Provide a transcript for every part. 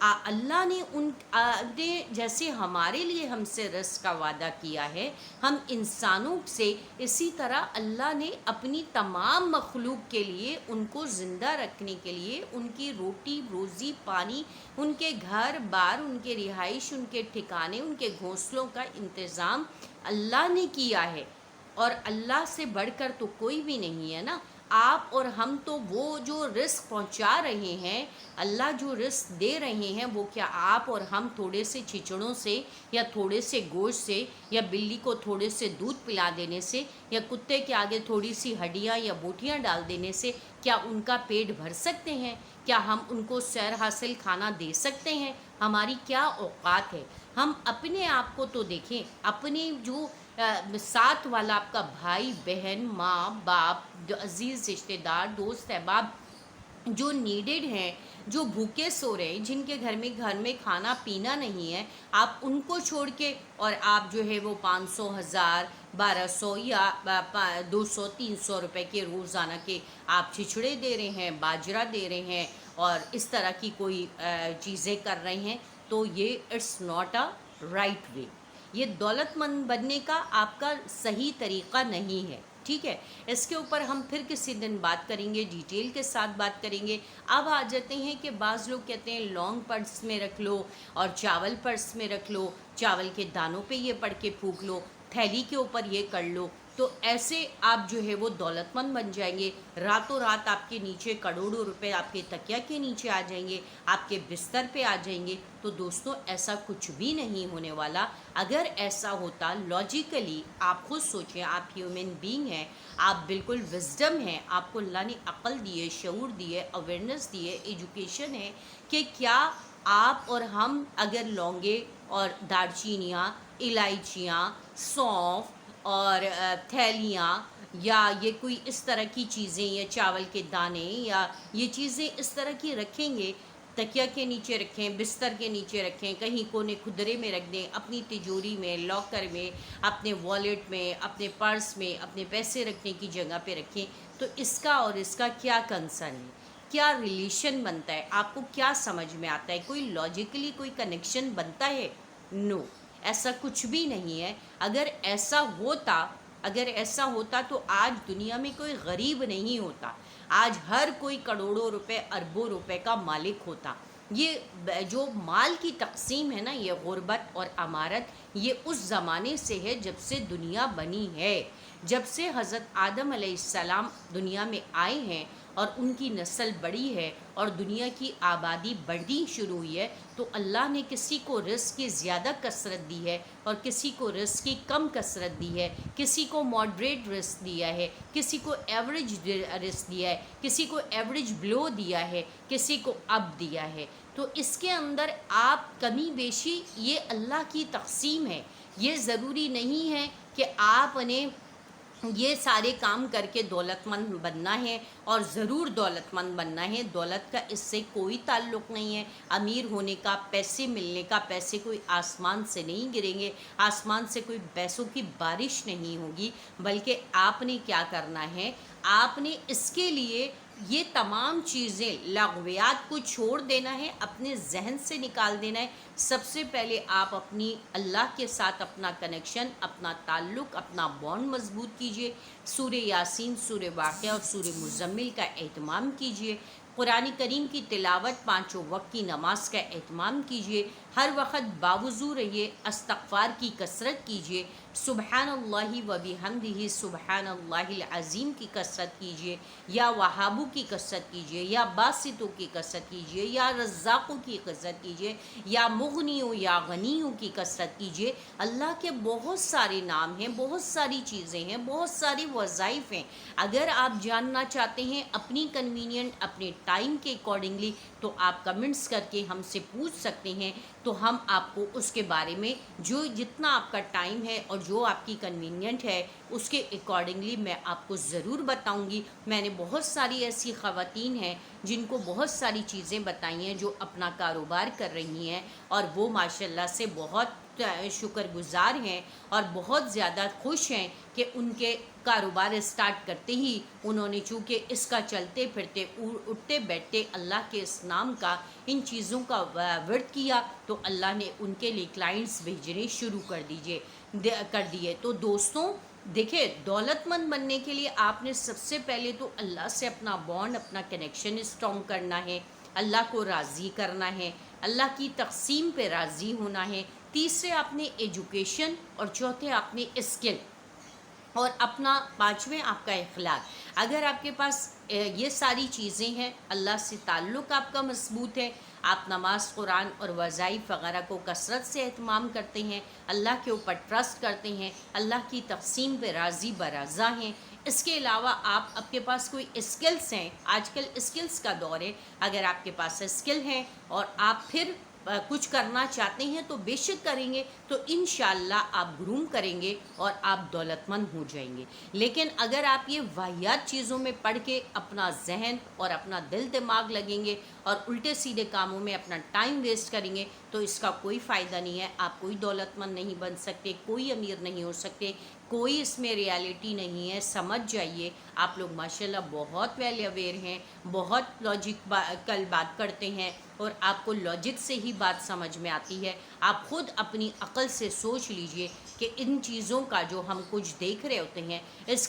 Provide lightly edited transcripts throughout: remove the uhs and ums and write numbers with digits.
اللہ نے نے جیسے ہمارے لیے ہم سے رزق کا وعدہ کیا ہے، ہم انسانوں سے اسی طرح اللہ نے اپنی تمام مخلوق کے لیے، ان کو زندہ رکھنے کے لیے، ان کی روٹی روزی پانی، ان کے گھر بار، ان کے رہائش، ان کے ٹھکانے، ان کے گھونسلوں کا انتظام اللہ نے کیا ہے، اور اللہ سے بڑھ کر تو کوئی بھی نہیں ہے نا۔ آپ اور ہم تو وہ جو رزق پہنچا رہے ہیں، اللہ جو رزق دے رہے ہیں، وہ کیا آپ اور ہم تھوڑے سے چچڑوں سے، یا تھوڑے سے گوشت سے، یا بلی کو تھوڑے سے دودھ پلا دینے سے، یا کتے کے آگے تھوڑی سی ہڈیاں یا بوٹیاں ڈال دینے سے کیا ان کا پیٹ بھر سکتے ہیں؟ کیا ہم ان کو سیر حاصل کھانا دے سکتے ہیں؟ ہماری کیا اوقات ہے؟ ہم اپنے آپ کو تو دیکھیں، اپنے جو ساتھ والا آپ کا بھائی بہن ماں باپ، جو عزیز رشتہ دار دوست احباب جو نیڈڈ ہیں، جو بھوکے سو رہے ہیں، جن کے گھر میں کھانا پینا نہیں ہے، آپ ان کو چھوڑ کے اور آپ جو ہے وہ 500 1000 1200 یا 200 300 روپے کے روزانہ کے آپ چھچڑے دے رہے ہیں، باجرہ دے رہے ہیں، اور اس طرح کی کوئی چیزیں کر رہے ہیں، تو یہ it's not a right way. یہ دولت مند بننے کا آپ کا صحیح طریقہ نہیں ہے، ٹھیک ہے؟ اس کے اوپر ہم پھر کسی دن بات کریں گے، ڈیٹیل کے ساتھ بات کریں گے۔ اب آ جاتے ہیں کہ بعض لوگ کہتے ہیں لونگ پرس میں رکھ لو اور چاول پرس میں رکھ لو، چاول کے دانوں پہ یہ پڑھ کے پھونک لو، تھیلی کے اوپر یہ کر لو، تو ایسے آپ جو ہے وہ دولت مند بن جائیں گے۔ راتوں رات آپ کے نیچے کروڑوں روپے آپ کے تکیہ کے نیچے آ جائیں گے، آپ کے بستر پہ آ جائیں گے۔ تو دوستو ایسا کچھ بھی نہیں ہونے والا۔ اگر ایسا ہوتا، لاجیکلی آپ خود سوچیں، آپ ہیومن بینگ ہیں، آپ بالکل وزڈم ہیں، آپ کو اللہ نے عقل دی ہے، شعور دی ہے، اویئرنیس دی ہے، ایجوکیشن ہے، کہ کیا آپ اور ہم اگر لونگے اور دار چینیاں، الائچیاں، سونف اور تھیلیاں، یا یہ کوئی اس طرح کی چیزیں، یا چاول کے دانے، یا یہ چیزیں اس طرح کی رکھیں گے، تکیہ کے نیچے رکھیں، بستر کے نیچے رکھیں، کہیں کونے کھدرے میں رکھ دیں، اپنی تجوری میں، لاکر میں، اپنے والیٹ میں، اپنے پرس میں، اپنے پیسے رکھنے کی جگہ پہ رکھیں، تو اس کا اور اس کا کیا کنسرن ہے؟ کیا ریلیشن بنتا ہے؟ آپ کو کیا سمجھ میں آتا ہے؟ کوئی لاجیکلی کوئی کنیکشن بنتا ہے؟ نو، ایسا کچھ بھی نہیں ہے۔ اگر ایسا ہوتا تو آج دنیا میں کوئی غریب نہیں ہوتا، آج ہر کوئی کروڑوں روپے اربوں روپے کا مالک ہوتا۔ یہ جو مال کی تقسیم ہے نا، یہ غربت اور امارت، یہ اس زمانے سے ہے جب سے دنیا بنی ہے، جب سے حضرت آدم علیہ السلام دنیا میں آئے ہیں اور ان کی نسل بڑھی ہے اور دنیا کی آبادی بڑھنی شروع ہوئی ہے، تو اللہ نے کسی کو رزق کی زیادہ کثرت دی ہے اور کسی کو رزق کی کم کثرت دی ہے، کسی کو ماڈریٹ رزق دیا ہے، کسی کو ایوریج رزق دیا ہے، کسی کو ایوریج بلو دیا ہے، کسی کو اب دیا ہے۔ تو اس کے اندر آپ کمی بیشی، یہ اللہ کی تقسیم ہے۔ یہ ضروری نہیں ہے کہ آپ نے یہ سارے کام کر کے دولت مند بننا ہے، اور ضرور دولت مند بننا ہے۔ دولت کا اس سے کوئی تعلق نہیں ہے، امیر ہونے کا، پیسے ملنے کا۔ پیسے کوئی آسمان سے نہیں گریں گے، آسمان سے کوئی پیسوں کی بارش نہیں ہوگی، بلکہ آپ نے کیا کرنا ہے، آپ نے اس کے لیے یہ تمام چیزیں، لغویات کو چھوڑ دینا ہے، اپنے ذہن سے نکال دینا ہے۔ سب سے پہلے آپ اپنی اللہ کے ساتھ اپنا کنیکشن، اپنا تعلق، اپنا بانڈ مضبوط کیجئے۔ سورہ یاسین، سورہ واقعہ اور سورہ مزمل کا اہتمام کیجئے۔ قرآن کریم کی تلاوت، 5 وقت کی نماز کا اہتمام کیجئے۔ ہر وقت باوضو رہیے، استغفار کی کثرت کیجئے، سبحان اللہ و بحمدہ سبحان اللہ العظیم کی کثرت کیجئے، یا وہابو کی کثرت کیجئے، یا باسطوں کی کثرت کیجئے، یا رزاقوں کی کثرت کیجئے، یا مغنیوں یا غنیوں کی کثرت کیجئے۔ اللہ کے بہت سارے نام ہیں، بہت ساری چیزیں ہیں، بہت ساری وظائف ہیں۔ اگر آپ جاننا چاہتے ہیں اپنی کنوینئنٹ، اپنے ٹائم کے اکارڈنگلی، تو آپ کمنٹس کر کے ہم سے پوچھ سکتے ہیں، تو ہم آپ کو اس کے بارے میں جو جتنا آپ کا ٹائم ہے اور جو آپ کی کنوینئنٹ ہے، اس کے اکارڈنگلی میں آپ کو ضرور بتاؤں گی۔ میں نے بہت ساری ایسی خواتین ہیں جن کو بہت ساری چیزیں بتائی ہیں، جو اپنا کاروبار کر رہی ہیں، اور وہ ماشاءاللہ سے بہت شکر گزار ہیں اور بہت زیادہ خوش ہیں کہ ان کے کاروبار اسٹارٹ کرتے ہی انہوں نے چونکہ اس کا چلتے پھرتے اٹھتے بیٹھتے اللہ کے اس نام کا ان چیزوں کا ورد کیا تو اللہ نے ان کے لیے کلائنٹس بھیجنے شروع کر دیے۔ تو دوستوں دیکھیں، دولت مند بننے کے لیے آپ نے سب سے پہلے تو اللہ سے اپنا بانڈ، اپنا کنیکشن اسٹرانگ کرنا ہے، اللہ کو راضی کرنا ہے، اللہ کی تقسیم پہ راضی ہونا ہے۔ تیسرے آپ نے ایجوکیشن، اور چوتھے آپ نے اسکل، اور اپنا پانچویں آپ کا اخلاق۔ اگر آپ کے پاس یہ ساری چیزیں ہیں، اللہ سے تعلق آپ کا مضبوط ہے، آپ نماز، قرآن اور وظائف وغیرہ کو کثرت سے اہتمام کرتے ہیں، اللہ کے اوپر ٹرسٹ کرتے ہیں، اللہ کی تقسیم پہ راضی برضا ہیں، اس کے علاوہ آپ کے پاس کوئی اسکلس ہیں، آج کل اسکلس کا دور ہے، اگر آپ کے پاس اسکل ہیں اور آپ پھر کچھ کرنا چاہتے ہیں تو بے شک کریں گے، تو انشاءاللہ آپ گروم کریں گے اور آپ دولت مند ہو جائیں گے۔ لیکن اگر آپ یہ واہیات چیزوں میں پڑھ کے اپنا ذہن اور اپنا دل دماغ لگیں گے اور الٹے سیدھے کاموں میں اپنا ٹائم ویسٹ کریں گے تو اس کا کوئی فائدہ نہیں ہے، آپ کوئی دولت مند نہیں بن سکتے، کوئی امیر نہیں ہو سکتے، کوئی اس میں ریالٹی نہیں ہے۔ سمجھ جائیے، آپ لوگ ماشاءاللہ بہت ویل اویئر ہیں، بہت لاجیکل بات کرتے ہیں اور آپ کو لاجک سے ہی بات سمجھ میں آتی ہے۔ آپ خود اپنی عقل سے سوچ لیجئے کہ ان چیزوں کا جو ہم کچھ دیکھ رہے ہوتے ہیں اس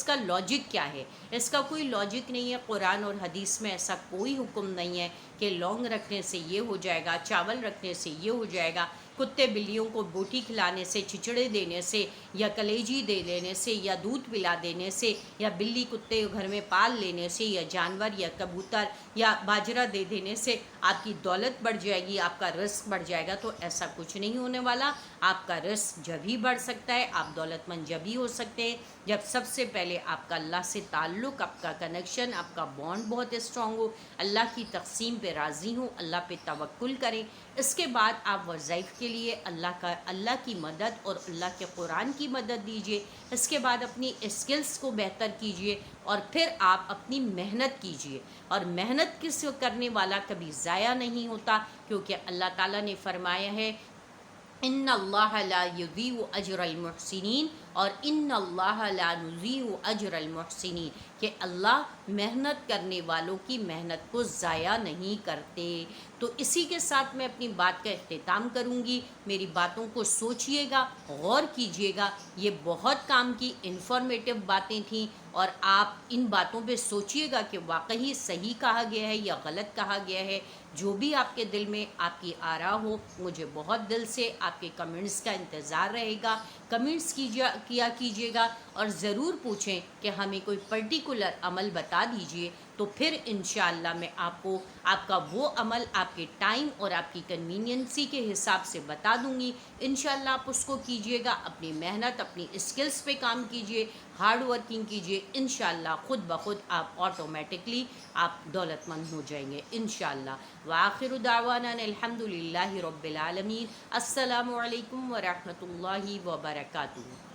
کا لاجک کیا ہے۔ اس کا کوئی لاجک نہیں ہے، قرآن اور حدیث میں ایسا کوئی حکم نہیں ہے کہ لونگ رکھنے سے یہ ہو جائے گا، چاول رکھنے سے یہ ہو جائے گا، کتے بلیوں کو بوٹی کھلانے سے، چچڑے دینے سے، یا کلیجی دے دینے سے، یا دودھ پلا دینے سے، یا بلی کتے گھر میں پال لینے سے، یا جانور یا کبوتر یا باجرہ دے دینے سے آپ کی دولت بڑھ جائے گی، آپ کا رزق بڑھ جائے گا، تو ایسا کچھ نہیں ہونے والا۔ آپ کا رزق جب ہی بڑھ سکتا ہے، آپ دولت مند جب ہی ہو سکتے ہیں جب سب سے پہلے آپ کا اللہ سے تعلق، آپ کا کنیکشن، آپ کا بانڈ بہت اسٹرانگ ہو، اللہ کی تقسیم پہ راضی ہوں، اللہ پہ توکل کریں۔ اس کے بعد آپ وظائف کے لیے اللہ کی مدد اور اللہ کے قرآن کی مدد دیجیے۔ اس کے بعد اپنی اسکلس کو بہتر کیجیے اور پھر آپ اپنی محنت کیجیے، اور محنت کس کرنے والا کبھی ضائع نہیں ہوتا، کیونکہ اللہ تعالیٰ نے فرمایا ہے ان اللہ لا یضیع اجر المحسنین، اور ان اللہ لا نضیع اجر المحسنین، کہ اللہ محنت کرنے والوں کی محنت کو ضائع نہیں کرتے۔ تو اسی کے ساتھ میں اپنی بات کا اختتام کروں گی۔ میری باتوں کو سوچئے گا، غور کیجئے گا، یہ بہت کام کی انفارمیٹیو باتیں تھیں، اور آپ ان باتوں پہ سوچئے گا کہ واقعی صحیح کہا گیا ہے یا غلط کہا گیا ہے۔ جو بھی آپ کے دل میں آپ کی آرا ہو، مجھے بہت دل سے آپ کے کمنٹس کا انتظار رہے گا۔ کمنٹس کیا کیجیے گا، اور ضرور پوچھیں کہ ہمیں کوئی پرٹیکولر عمل بتا دیجئے، تو پھر انشاءاللہ میں آپ کو آپ کا وہ عمل آپ کے ٹائم اور آپ کی کنوینئنسی کے حساب سے بتا دوں گی۔ انشاءاللہ آپ اس کو کیجئے گا، اپنی محنت، اپنی اسکلز پہ کام کیجئے، ہارڈ ورکنگ کیجئے، انشاءاللہ خود بخود آپ آٹومیٹکلی آپ دولت مند ہو جائیں گے انشاءاللہ۔ وآخر دعوانا الحمدللہ رب العالمین۔ السلام علیکم ورحمۃ اللہ وبرکاتہ۔